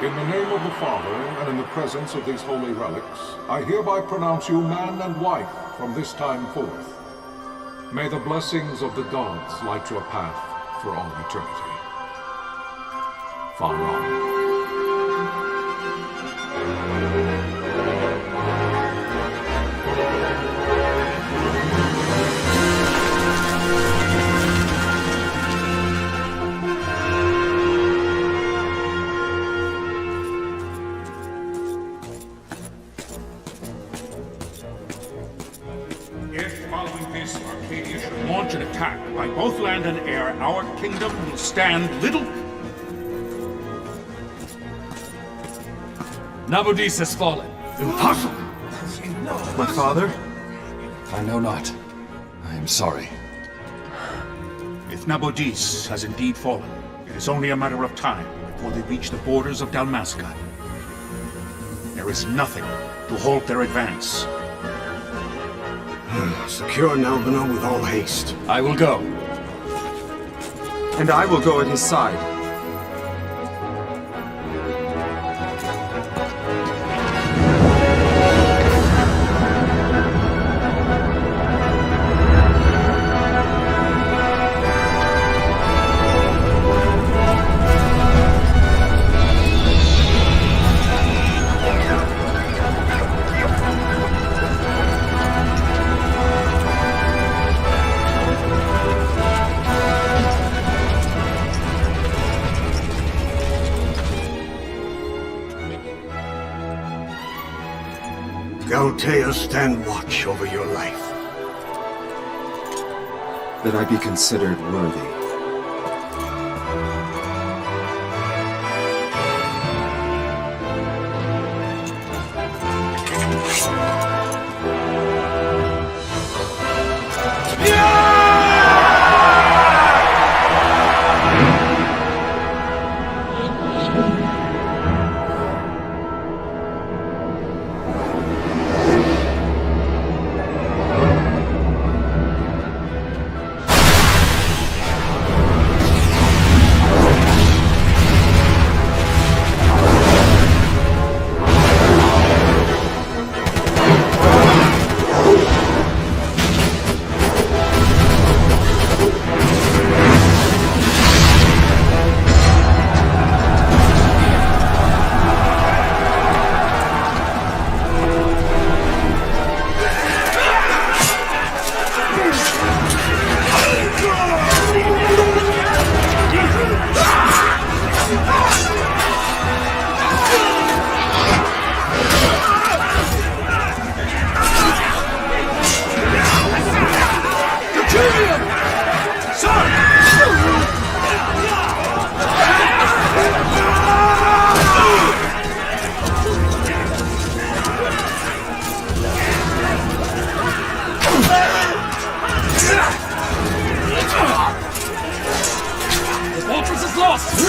In the name of the Father, and in the presence of these holy relics, I hereby pronounce you man and wife from this time forth. May the blessings of the gods light your path for all eternity. Far on. Launch an attack by both land and air, our kingdom will stand little... Nabudis has fallen. Impossible! My father? I know not. I am sorry. If Nabudis has indeed fallen, it is only a matter of time before they reach the borders of Dalmasca. There is nothing to halt their advance. Secure Nelvana with all haste. I will go. And I will go at his side. Galtea, stand watch over your life. That I be considered worthy.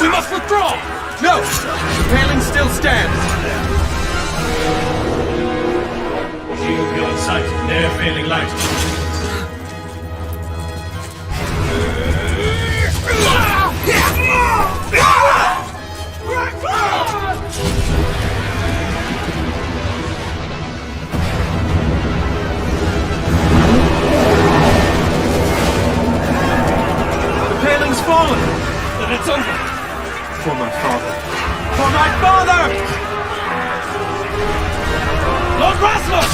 We must withdraw! No! The paling still stands! Shield beyond sight, ne'er failing light. The paling's fallen! Then it's over! For my father! For my father! Lord Rasmus!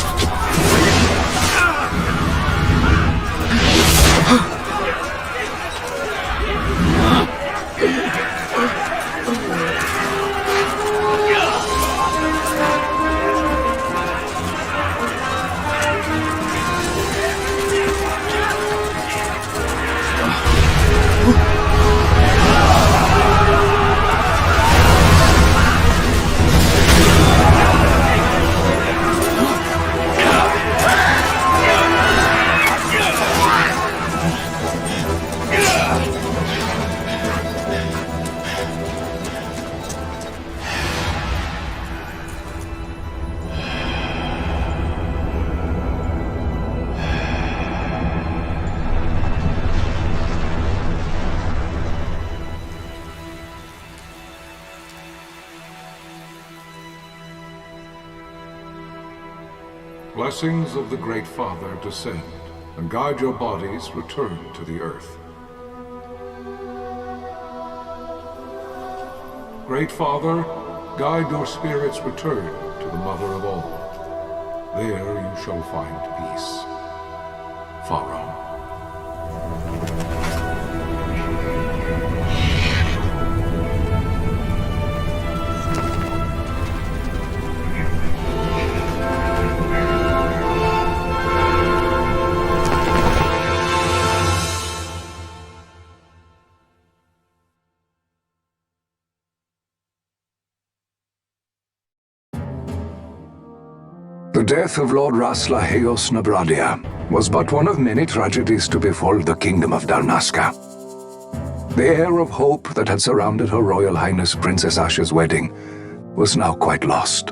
blessings of the Great Father descend, and guide your bodies return to the earth. Great Father, guide your spirits return to the Mother of all. There you shall find peace. Pharaoh. The death of Lord Rasla Heos Nabradia was but one of many tragedies to befall the Kingdom of Dalmasca. The air of hope that had surrounded Her Royal Highness Princess Asha's wedding was now quite lost.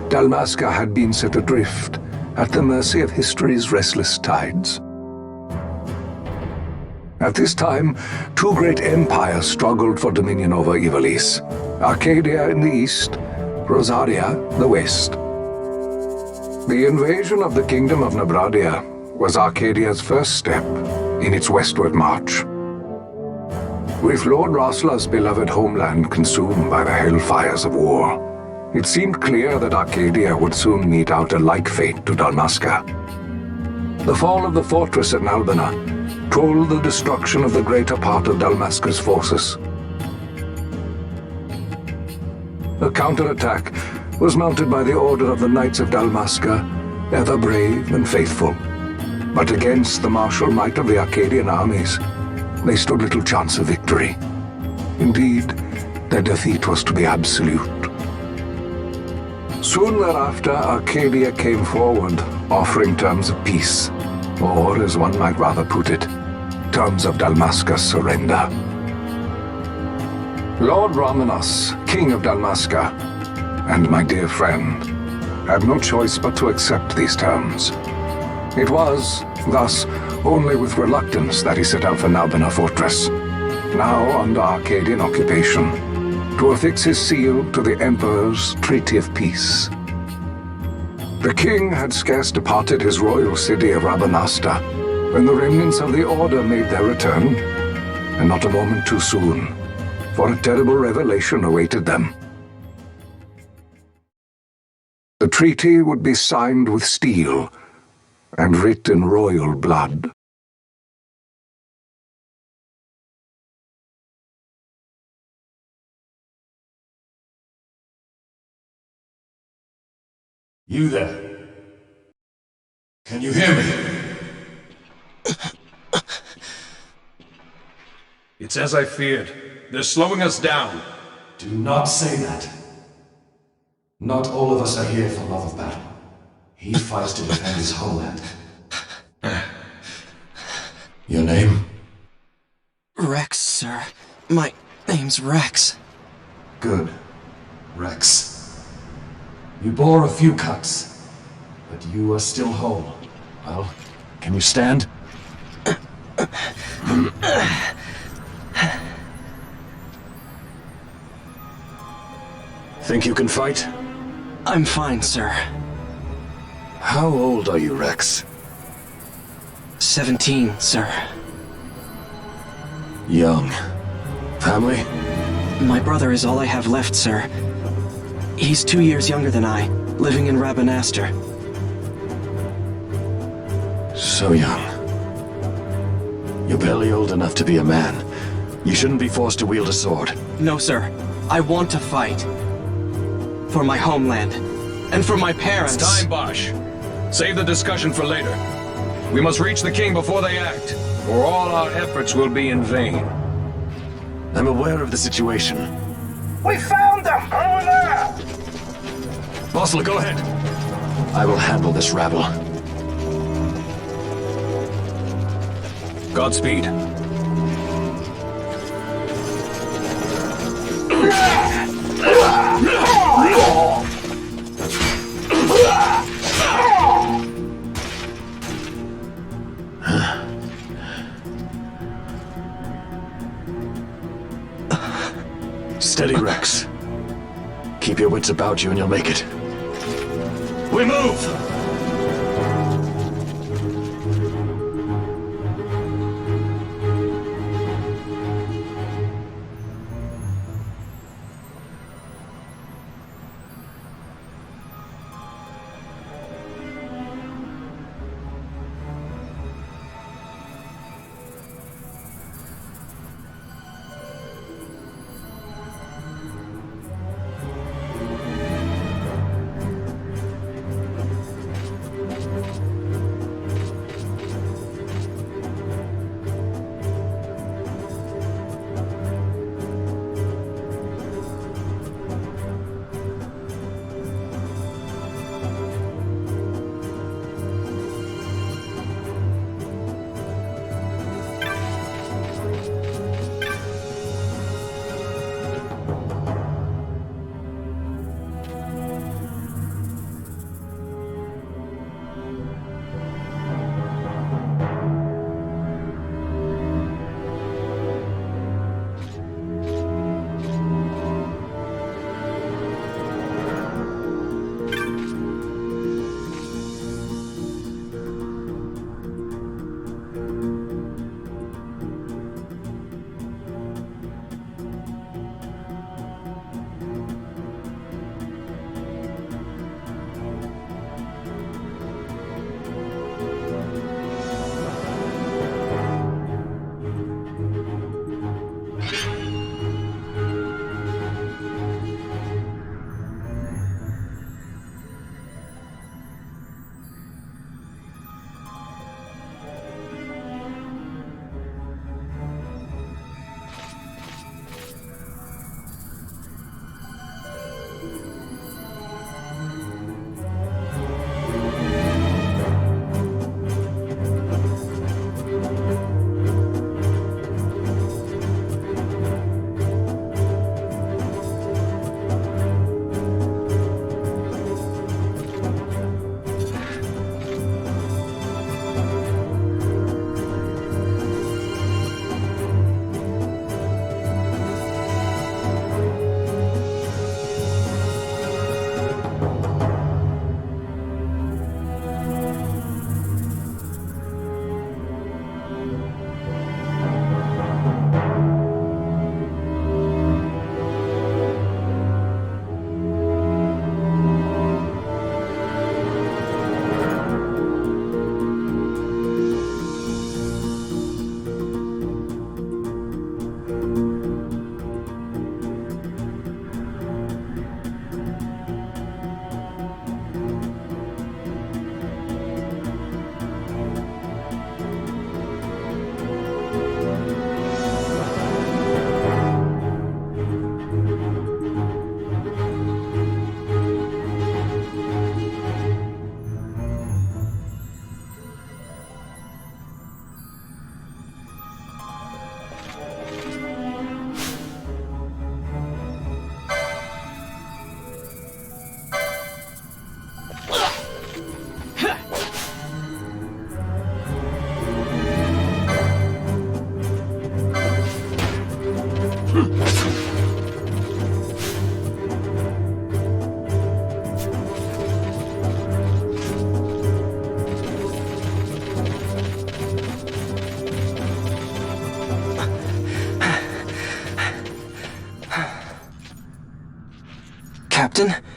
Dalmasca had been set adrift at the mercy of history's restless tides. At this time, two great empires struggled for dominion over Ivalice: Arcadia in the east, Rosaria the west. The invasion of the Kingdom of Nabradia was Arcadia's first step in its westward march. With Lord Rasla's beloved homeland consumed by the hellfires of war, it seemed clear that Arcadia would soon mete out a like fate to Dalmasca. The fall of the fortress at Nalbina told the destruction of the greater part of Dalmasca's forces. A counterattack was mounted by the order of the Knights of Dalmasca, ever brave and faithful. But against the martial might of the Arcadian armies, they stood little chance of victory. Indeed, their defeat was to be absolute. Soon thereafter, Arcadia came forward, offering terms of peace, or, as one might rather put it, terms of Dalmasca's surrender. Lord Ramenas, King of Dalmasca, and my dear friend, had no choice but to accept these terms. It was, thus, only with reluctance that he set out for Nalbina Fortress, now under Arcadian occupation, to affix his seal to the Emperor's Treaty of Peace. The king had scarce departed his royal city of Rabanasta when the remnants of the Order made their return, and not a moment too soon, for a terrible revelation awaited them. The treaty would be signed with steel and writ in royal blood. You there? Can you hear me? It's as I feared. They're slowing us down. Do not say that. Not all of us are here for love of battle. He fights to defend his homeland. Your name? Rex, sir. My name's Rex. Good. Rex. You bore a few cuts, but you are still whole. Well, can you stand? Think you can fight? I'm fine, sir. How old are you, Rex? 17, sir. Young. Family? My brother is all I have left, sir. He's 2 years younger than I, living in Rabanaster. So young. You're barely old enough to be a man. You shouldn't be forced to wield a sword. No, sir. I want to fight. For my homeland. And for my parents. It's time, Bosch. Save the discussion for later. We must reach the king before they act, or all our efforts will be in vain. I'm aware of the situation. We found them! Over there! Bossler, go ahead. I will handle this rabble. Godspeed. Steady, Rex. Keep your wits about you and you'll make it. We move! Captain?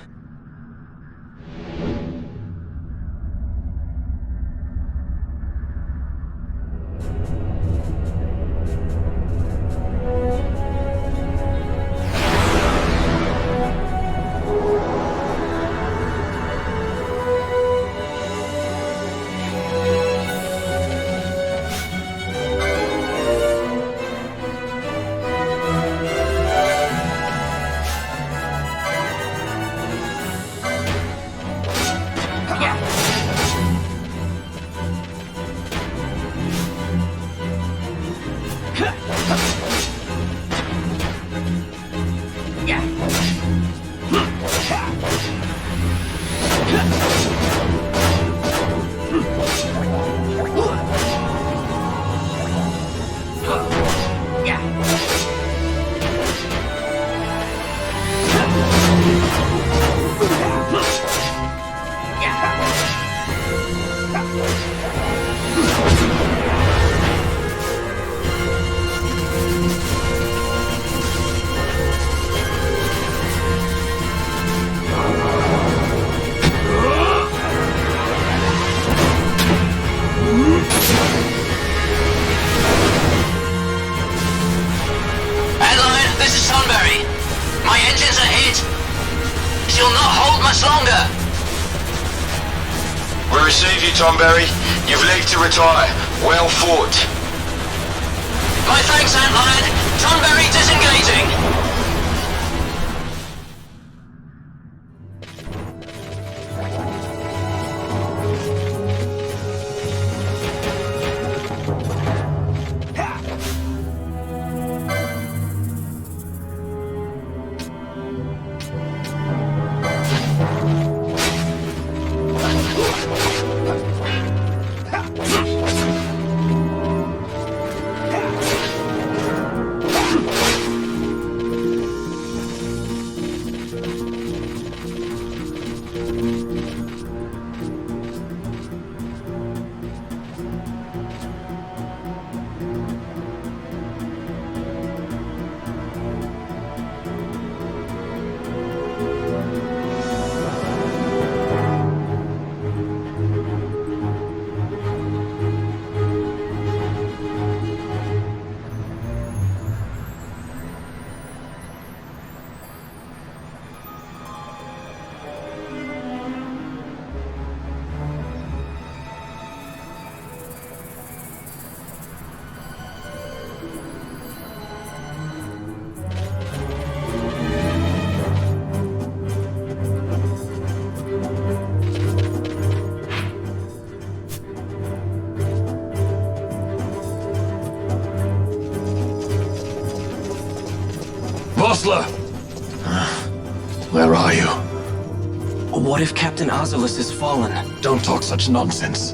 We receive you, Tomberry. You've leave to retire. Well fought. My thanks, Antlion. Tonberry disengaging. Vossler! Where are you? What if Captain Azulis has fallen? Don't talk such nonsense.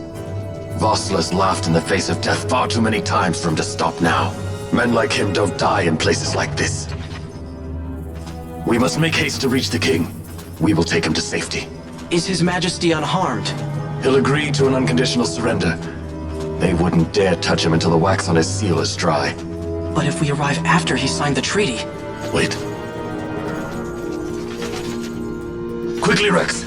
Vossler's laughed in the face of death far too many times for him to stop now. Men like him don't die in places like this. We must make haste to reach the king. We will take him to safety. Is His Majesty unharmed? He'll agree to an unconditional surrender. They wouldn't dare touch him until the wax on his seal is dry. But if we arrive after he signed the treaty... Wait. Quickly, Rex!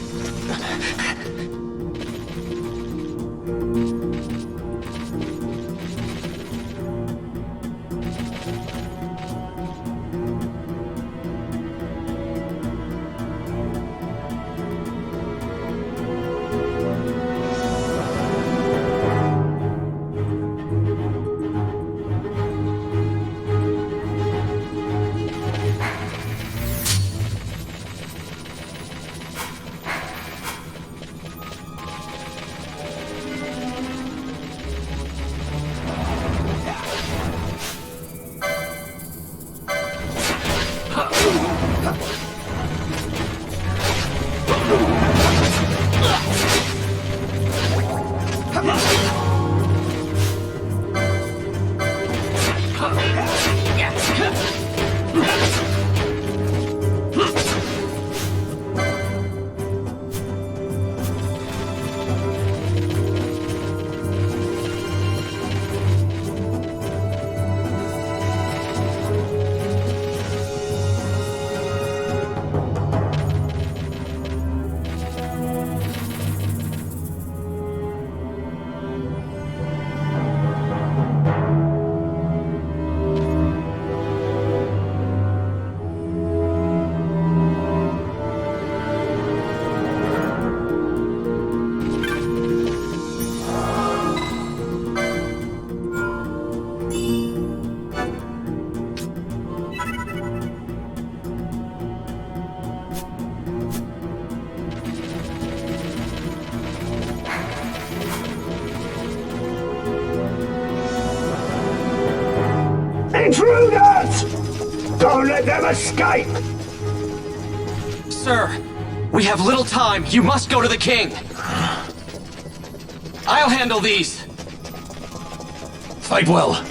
Intruders! Don't let them escape! Sir, we have little time. You must go to the king. I'll handle these. Fight well.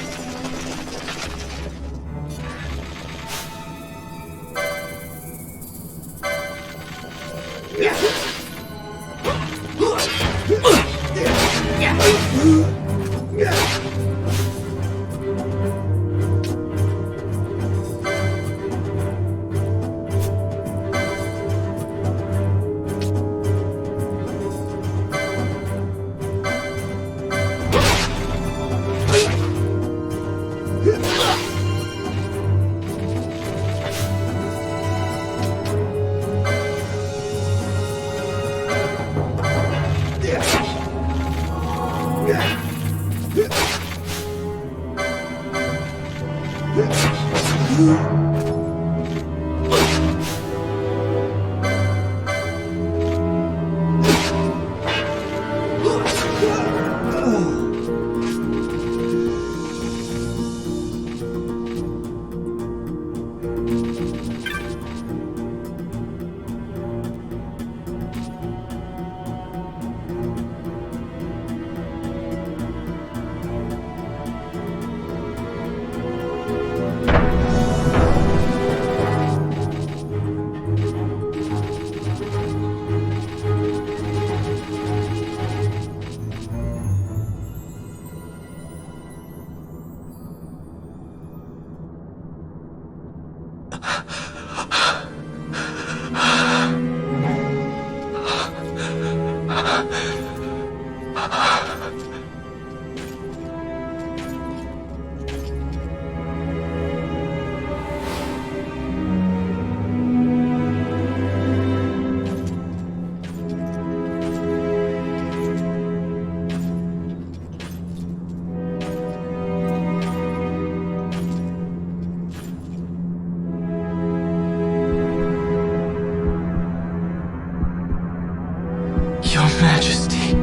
Your Majesty.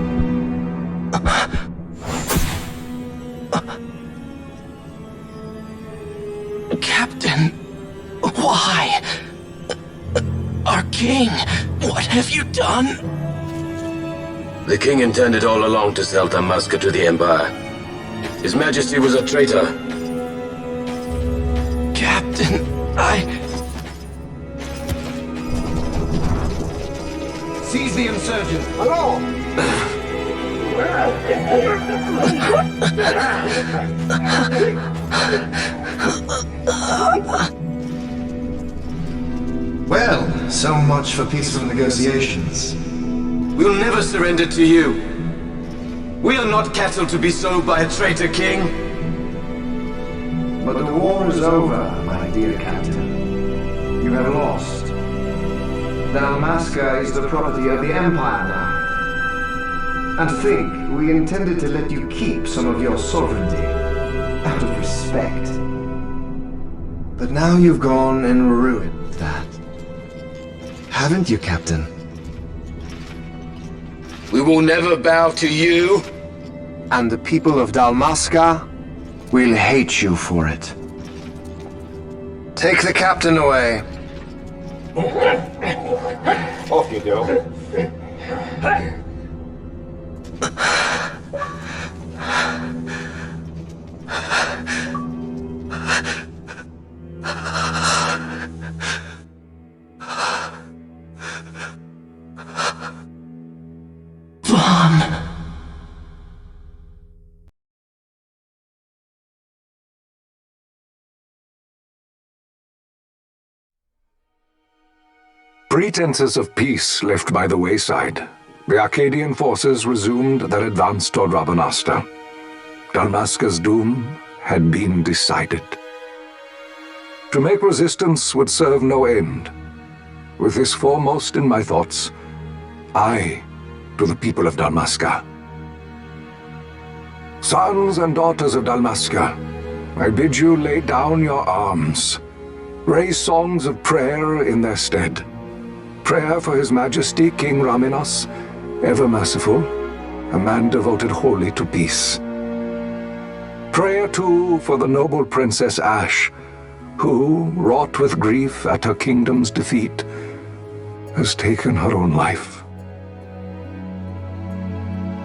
Captain, why? Our king, what have you done? The king intended all along to sell Damaska to the Empire. His Majesty was a traitor. Captain, Seize the insurgent! Hello! Well, so much for peaceful negotiations. We'll never surrender to you. We are not cattle to be sold by a traitor king. But the war is over, my dear captain. You have lost. Dalmasca is the property of the Empire now. And think, we intended to let you keep some of your sovereignty, out of respect. But now you've gone and ruined that. Haven't you, Captain? We will never bow to you. And the people of Dalmasca will hate you for it. Take the captain away. Off you go. Pretenses of peace left by the wayside, the Arcadian forces resumed their advance toward Rabanasta. Dalmasca's doom had been decided. To make resistance would serve no end. With this foremost in my thoughts, I, to the people of Dalmasca. Sons and daughters of Dalmasca, I bid you lay down your arms. Raise songs of prayer in their stead. Prayer for His Majesty King Raminas, ever merciful, a man devoted wholly to peace. Prayer too for the noble Princess Ash, who, wrought with grief at her kingdom's defeat, has taken her own life.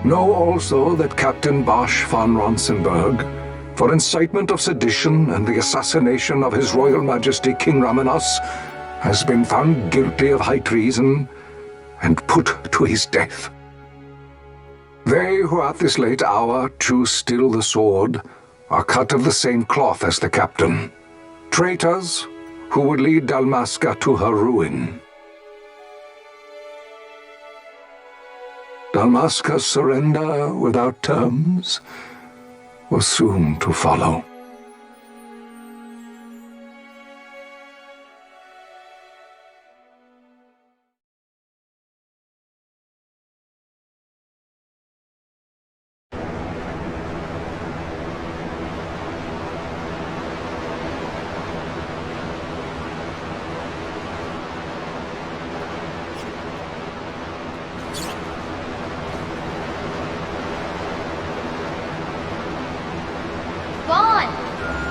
Know also that Captain Bosch von Ronsenberg, for incitement of sedition and the assassination of His Royal Majesty King Ramenos, has been found guilty of high treason and put to his death. They who at this late hour choose still the sword are cut of the same cloth as the captain. Traitors who would lead Dalmasca to her ruin. Dalmasca's surrender without terms was soon to follow.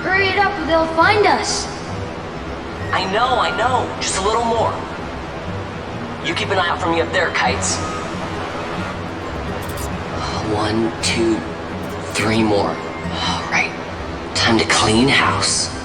Hurry it up or they'll find us. I know. Just a little more. You keep an eye out for me up there, Kites. 1, 2, 3 more. All right. Time to clean house.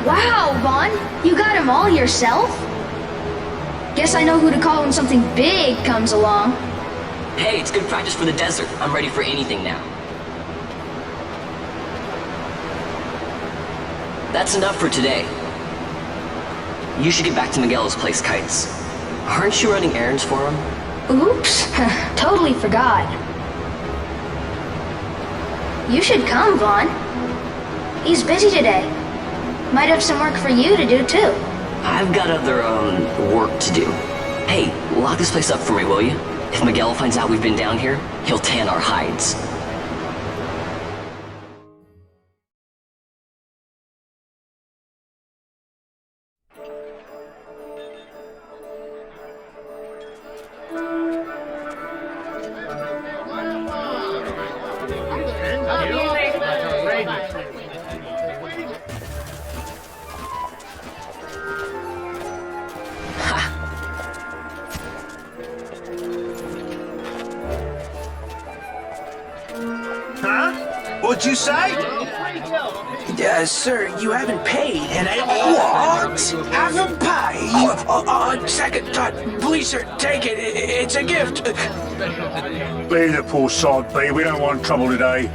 Wow, Vaughn, you got him all yourself? Guess I know who to call when something big comes along. Hey, it's good practice for the desert. I'm ready for anything now. That's enough for today. You should get back to Miguel's place, Kites. Aren't you running errands for him? Oops, totally forgot. You should come, Vaughn. He's busy today. Might have some work for you to do, too. I've got other, work to do. Hey, lock this place up for me, will you? If Miguel finds out we've been down here, he'll tan our hides. What'd you say? Sir, you haven't paid, and I... What? Haven't paid? On second thought, please, sir, take it. It's a gift. Leave the poor sod be. We don't want trouble today.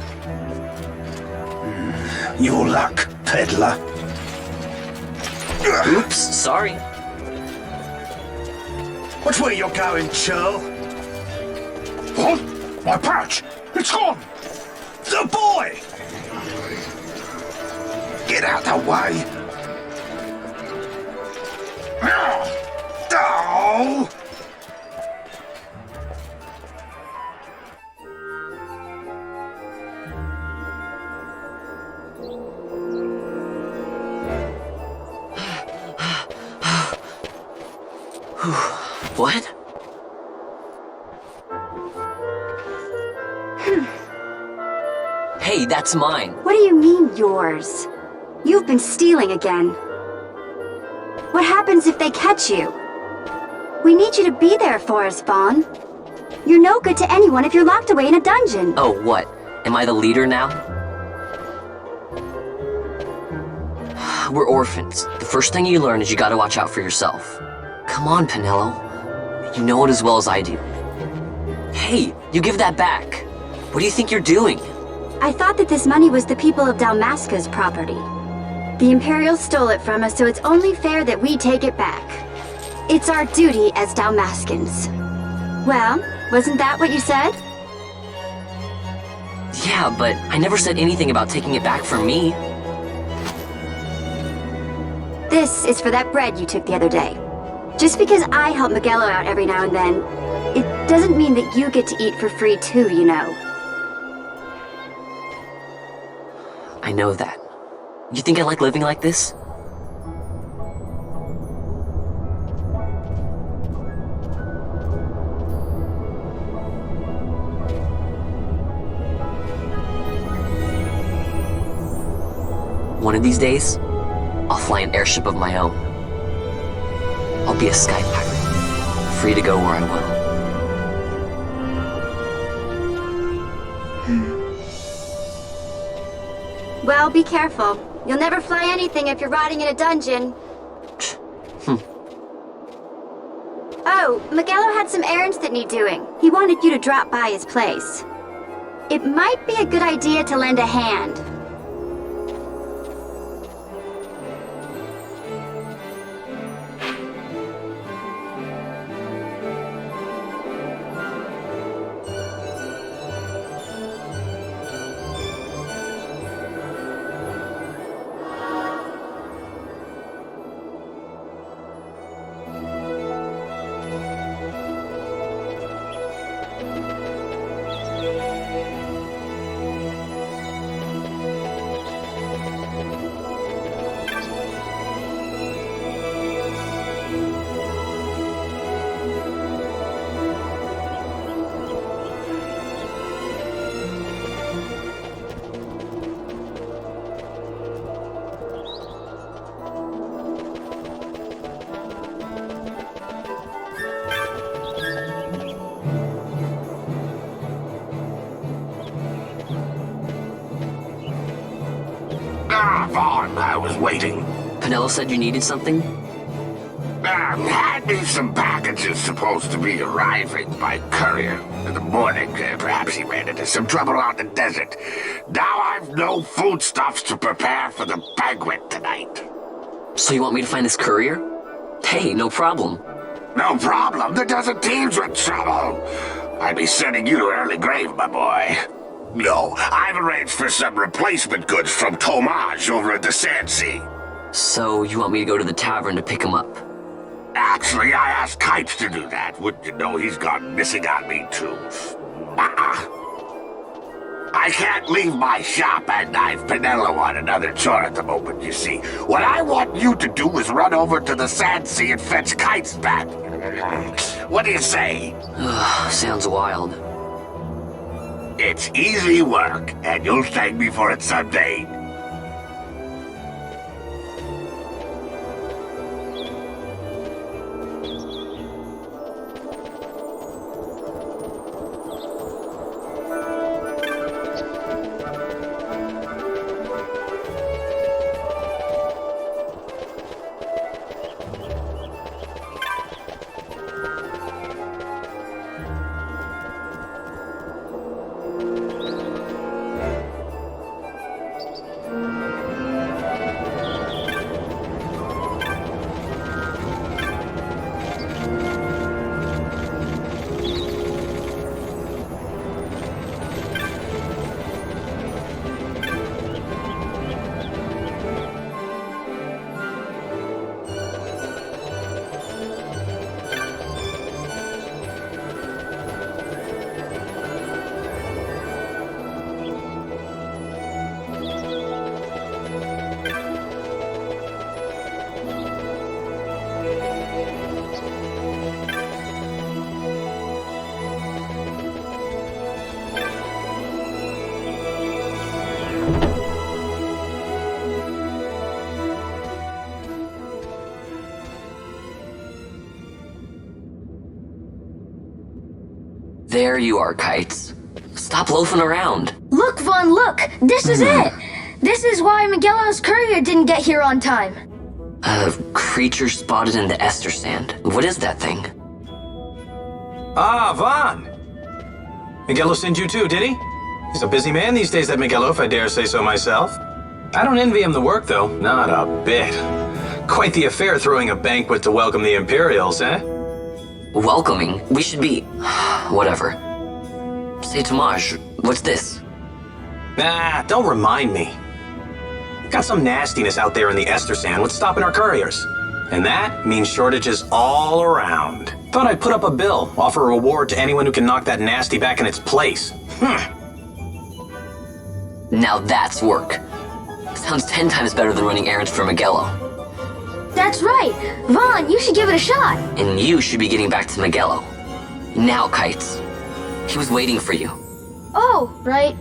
Your luck, peddler. Oops, sorry. Which way you're going, churl? What? My pouch! It's gone! The boy! Get out the way! Oh! What? Hey, that's mine. What do you mean, yours? You've been stealing again. What happens if they catch you? We need you to be there for us, Vaughn. You're no good to anyone if you're locked away in a dungeon. Oh, what? Am I the leader now? We're orphans. The first thing you learn is you gotta watch out for yourself. Come on, Pinello. You know it as well as I do. Hey, you give that back. What do you think you're doing? I thought that this money was the people of Dalmasca's property. The Imperials stole it from us, so it's only fair that we take it back. It's our duty as Dalmascans. Well, wasn't that what you said? Yeah, but I never said anything about taking it back from me. This is for that bread you took the other day. Just because I help Miguelo out every now and then, it doesn't mean that you get to eat for free too, you know. I know that. You think I like living like this? One of these days, I'll fly an airship of my own. I'll be a sky pirate, free to go where I will. Well, be careful. You'll never fly anything if you're rotting in a dungeon. Oh, Miguelo had some errands that need doing. He wanted you to drop by his place. It might be a good idea to lend a hand. Vaughn, I was waiting. Penelo said you needed something? Had me some packages supposed to be arriving by courier in the morning. Perhaps he ran into some trouble out in the desert. Now I've no foodstuffs to prepare for the banquet tonight. So you want me to find this courier? Hey, no problem. No problem. The desert teems with trouble. I'd be sending you to an early grave, my boy. No, I've arranged for some replacement goods from Tomage over at the Sand Sea. So you want me to go to the tavern to pick him up? Actually, I asked Kites to do that. Wouldn't you know he's gone missing on me, too. I can't leave my shop, and I've Penelo on another chore at the moment, you see. What I want you to do is run over to the Sand Sea and fetch Kites back. What do you say? Sounds wild. It's easy work, and you'll thank me for it someday. There you are, Kites. Stop loafing around. Look, Vaughn, look! This is it! This is why Miguelo's courier didn't get here on time. A creature spotted in the Ester Sand. What is that thing? Ah, Vaughn! Miguelo sent you too, did he? He's a busy man these days, that Miguelo, if I dare say so myself. I don't envy him the work, though. Not a bit. Quite the affair throwing a banquet to welcome the Imperials, eh? Welcoming? We should be... whatever. Say, Tomage, what's this? Nah, don't remind me. Got some nastiness out there in the Ester Sand. What's stopping our couriers? And that means shortages all around. Thought I'd put up a bill, offer a reward to anyone who can knock that nasty back in its place. Now that's work. Sounds 10 times better than running errands for Miguelo. That's right. Vaughn, you should give it a shot. And you should be getting back to Miguelo. Now, Kites. He was waiting for you. Oh, right.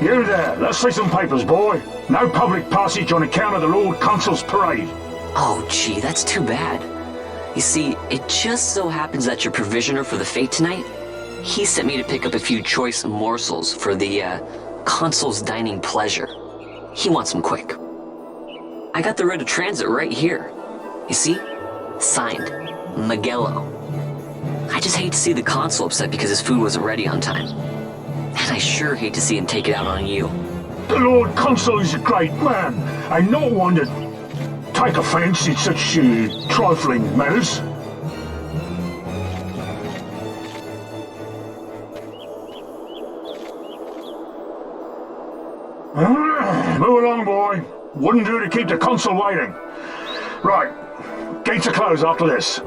You there, let's see some papers, boy. No public passage on account of the Lord Consul's parade. Oh, gee, that's too bad. You see, it just so happens that your provisioner for the fete tonight, he sent me to pick up a few choice morsels for the, Consul's dining pleasure. He wants them quick. I got the writ of transit right here. You see? Signed, Miguelo. I just hate to see the Consul upset because his food wasn't ready on time. And I sure hate to see him take it out on you. The Lord Consul is a great man, and not one to take offence in such trifling matters. Move along, boy. Wouldn't do to keep the Consul waiting. Right, gates are closed after this.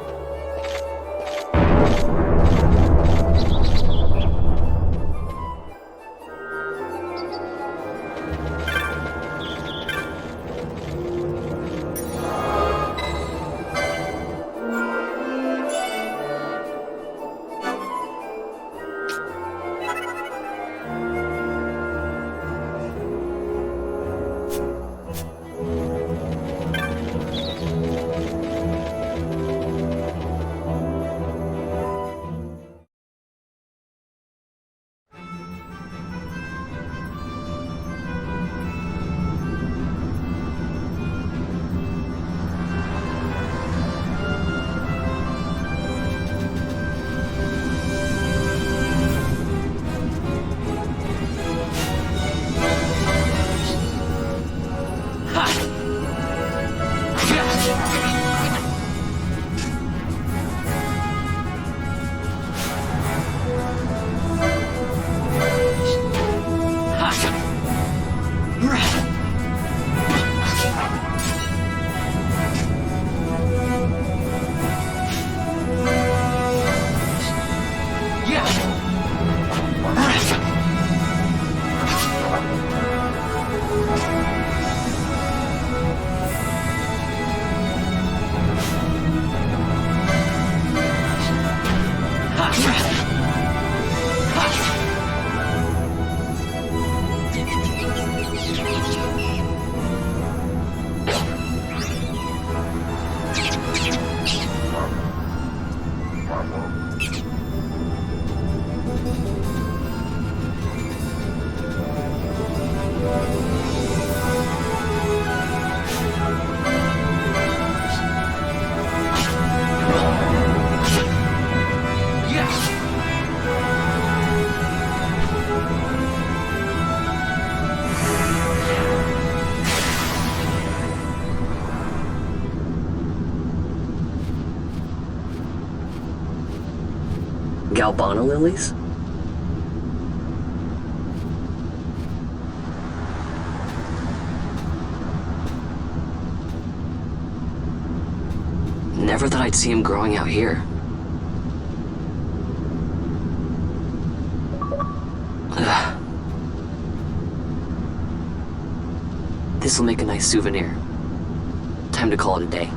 Galbana lilies? Never thought I'd see him growing out here. This'll make a nice souvenir. Time to call it a day.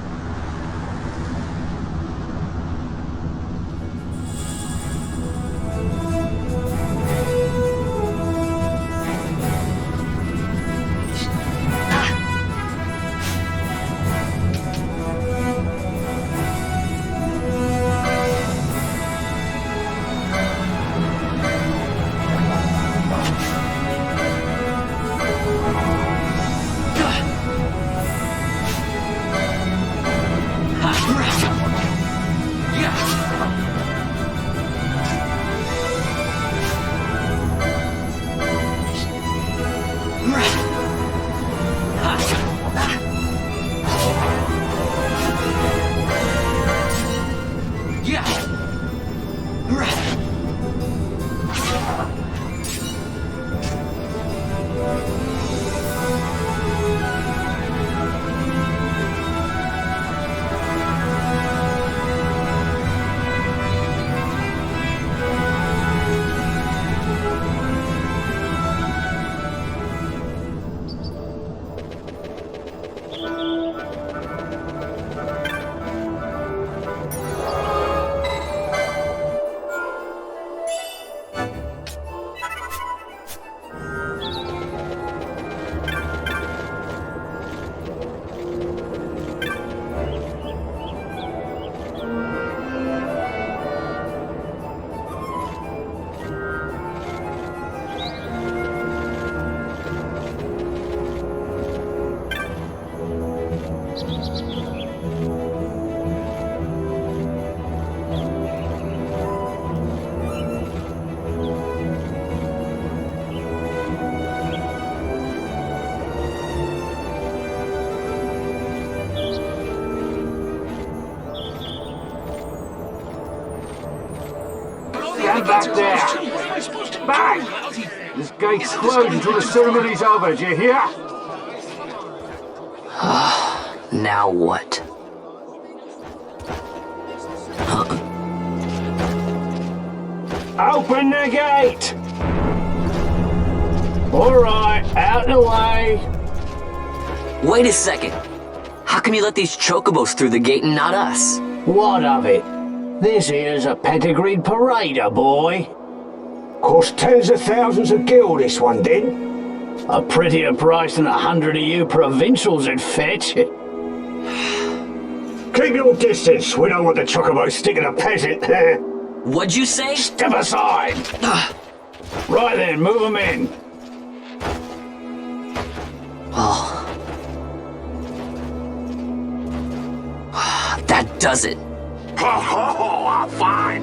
Stand back there! Back! This gate's closed until the ceremony's over, do you hear? Now what? Open the gate! Alright, out the way! Wait a second. How come you let these chocobos through the gate and not us? What of it? This here's a pedigreed parader, boy. Cost tens of thousands of gil, this one did. A prettier price than 100 of you provincials would fetch. Keep your distance. We don't want the chocobos sticking a peasant. What'd you say? Step aside. Right then, move them in. Oh. That does it. Oh, fine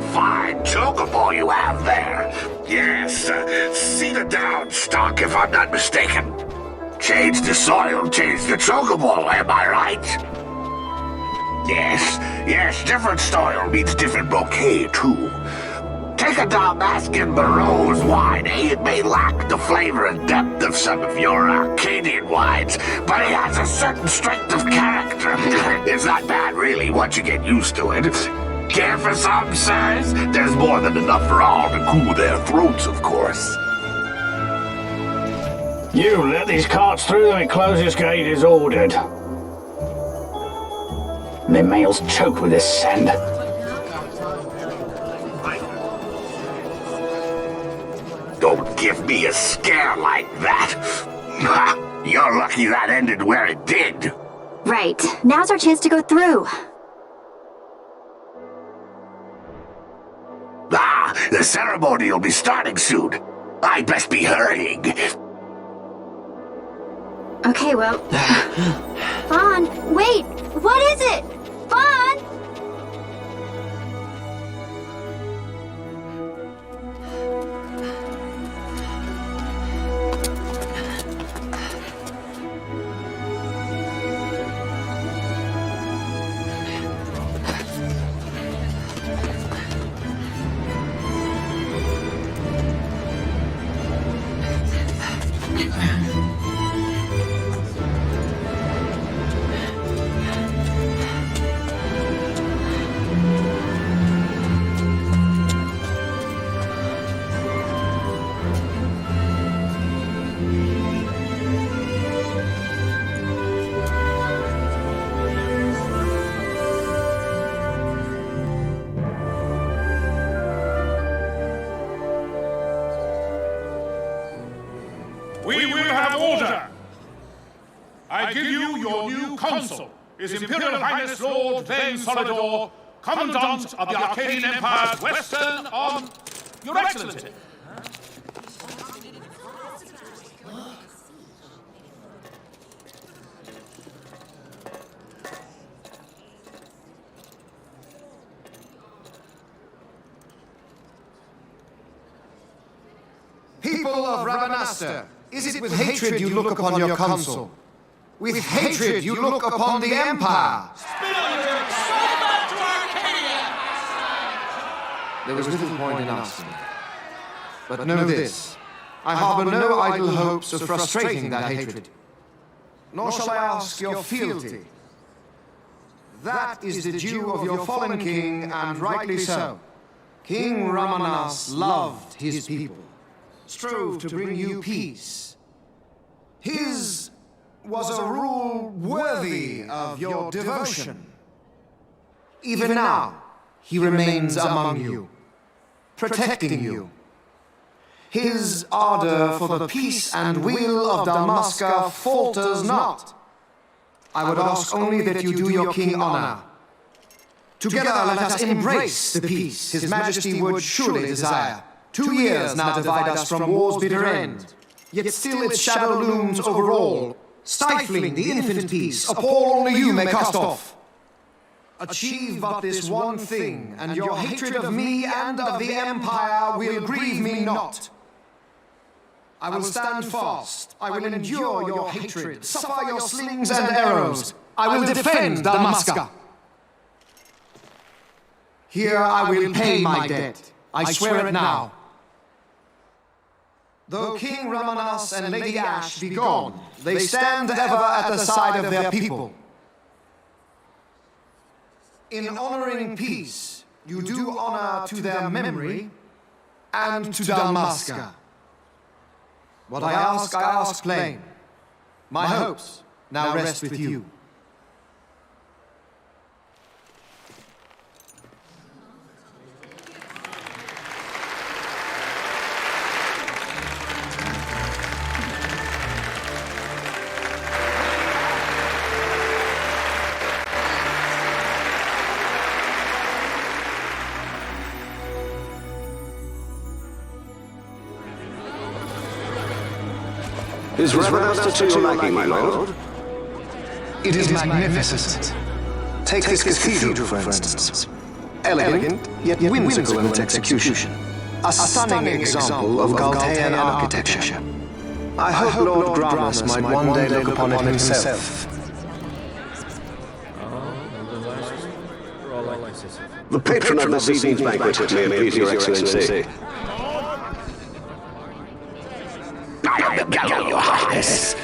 chocobo you have there. Yes, cedar down stock if I'm not mistaken. Change the soil, change the chocobo, am I right? Yes, different soil means different bouquet too. Take a Dalmascan Barrow's wine, It may lack the flavor and depth of some of your Arcadian wines, but it has a certain strength of character. It's not bad, really, once you get used to it. Care for some, sirs? There's more than enough for all to cool their throats, of course. You let these carts through and close this gate as ordered. My mail's choked with this sand. Don't give me a scare like that. You're lucky that ended where it did. Right. Now's our chance to go through. The ceremony will be starting soon. I'd best be hurrying. Okay, well... Fawn, wait! What is it? Fawn! We will have order! I give you your new consul, His Imperial Highness Lord Vane Solidor, Commandant of the Arcadian Empire's Western on... Your Excellency! People of Rabanastre, is it with hatred you look upon your consul? With hatred you look upon the Empire! There was little point in asking. But know this, I harbor no idle hopes of frustrating that hatred. Nor shall I ask your fealty. That is the due of your fallen king, and rightly so. King Ramanas loved his people, strove to bring you peace. His was a rule worthy of your devotion. Even now, he remains among you, protecting you. His ardor for the peace and weal of Dalmasca falters not. I would ask only that you do your king honor. Together let us embrace the peace His Majesty would surely desire. 2 years now divide us from war's bitter end, yet still its shadow looms over all, stifling the infant peace a pall only you may cast off. Achieve but this one thing, and your hatred of me and of the Empire will grieve me not. I will stand fast. I will endure your hatred, suffer your slings and arrows. I will defend Dalmasca. Here I will pay my debt, I swear it now. Though King Ramanas and Lady Ash be gone, they stand ever at the side of their people. In honoring peace, you do honor to their memory and to Dalmasca. What I ask plain. My hopes now rest with you. Is Ravenasta to your liking, my lord? It is magnificent. Take this cathedral, for instance. Elegant, yet whimsical in its execution. A stunning example of Galtean architecture. I hope Lord Gramus might one day look upon it himself. The patron of this evening's banquet, may it please your excellency. I am Gallo, your highness.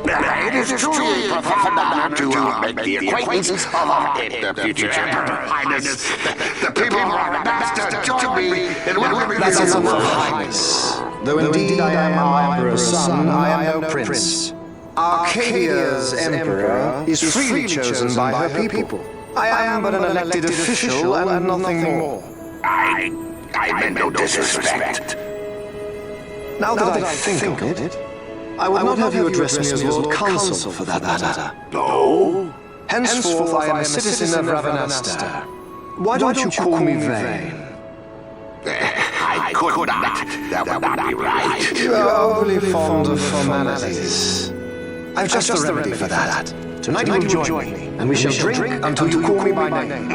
It is truly a profound honor to make the acquaintance of our future Emperor, Highness. The people of Ravenasta join me in welcoming That's enough, Your Highness. Though indeed I am our Emperor's son, I am no prince. Arcadia's Emperor is freely chosen by her people. I am but an elected official and nothing more. I meant no disrespect. Now that I think of it, I would not have you address me as Lord Consul for that matter. No? Henceforth I am a citizen of Ravenasta. Why don't you call me Vane? I could not. That would not be right. You are overly fond of formalities. I've just the remedy for that. Tonight you will join me, and we shall drink until you call me by name.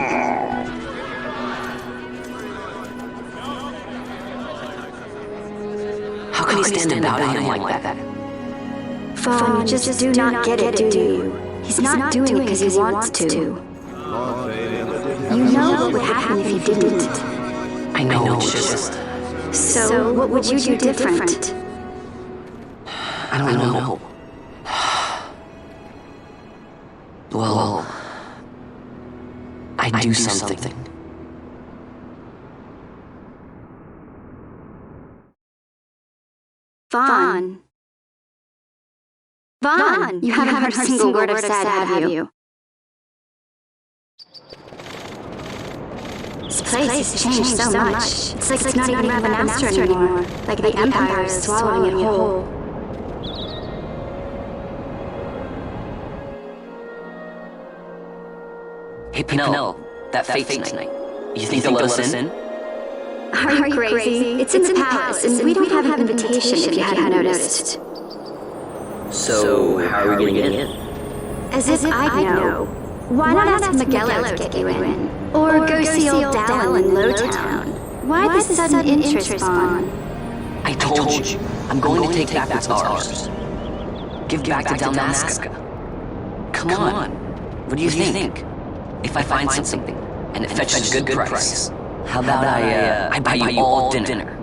How can he stand about him like that? Fawn, you just do not get it, do you? He's not doing it because he wants to. You know what would happen if he didn't. I know, it's just... So, what would you do different? I don't know. Well... I'd do something. Vaughn. Vaughn! You haven't heard a single word I've said, have you? This place has changed so much. It's like it's not even Ravenasta anymore. Like the Empire is swallowing it whole. Hey, Penel, that fate tonight. You think they'll let us in? Are you crazy? It's in the palace, and we don't have an invitation if you hadn't noticed. So, how are we getting in? As if I'd know. Why not ask Magello to get you in? Or go see old Dal in Lowtown? Why this sudden interest, Vaughn? I told you, I'm going to take back what's ours. Give back to Dalmasca. Come on. What do you think? If I find something, and it fetches a good price, how about I buy you all dinner?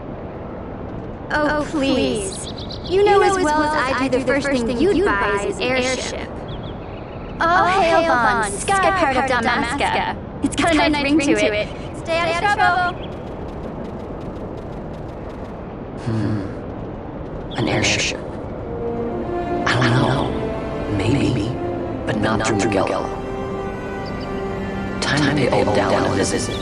Oh, please. You know as well as I do the first thing you'd buy is an airship. Oh, hail Vaughn, sky part of Dalmasca. It's got a nice ring to it. Stay out of trouble. An airship. I don't know. Maybe, but not through Magello. Time to pay old Dallin a visit.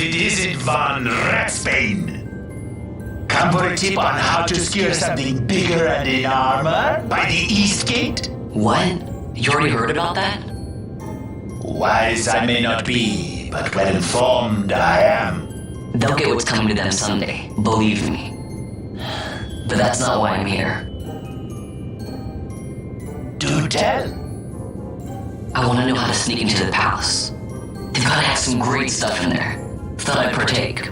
it isn't Von Ratsbane. Come for a tip on how to secure something bigger and in armor by the East Gate? What? You already heard about that? Wise I may not be, but well informed I am. They'll get what's coming to them someday, believe me. But that's not why I'm here. Do tell. I want to know how to sneak into the palace. They've got to have some great stuff in there. Thought I'd partake.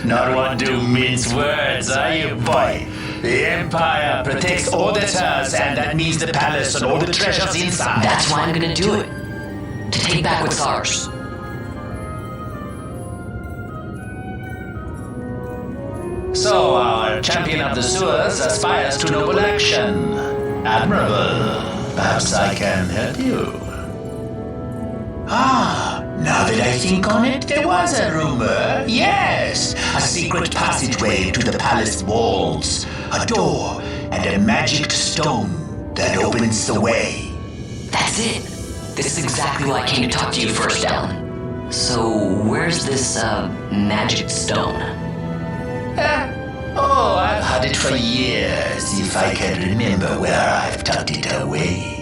Not one to mince words, are you, boy? The Empire protects all that's hers, and that means the palace and all the treasures inside. That's why I'm gonna do it. To take back what's ours. So our champion of the sewers aspires to noble action. Admirable. Perhaps I can help you. Now that I think on it, there was a rumor. Yes, a secret passageway to the palace walls, a door, and a magic stone that opens the way. That's it. This is exactly why I came to talk to you first, Alan. So, where's this, magic stone? Oh, I've had it for years, if I can remember where I've tucked it away.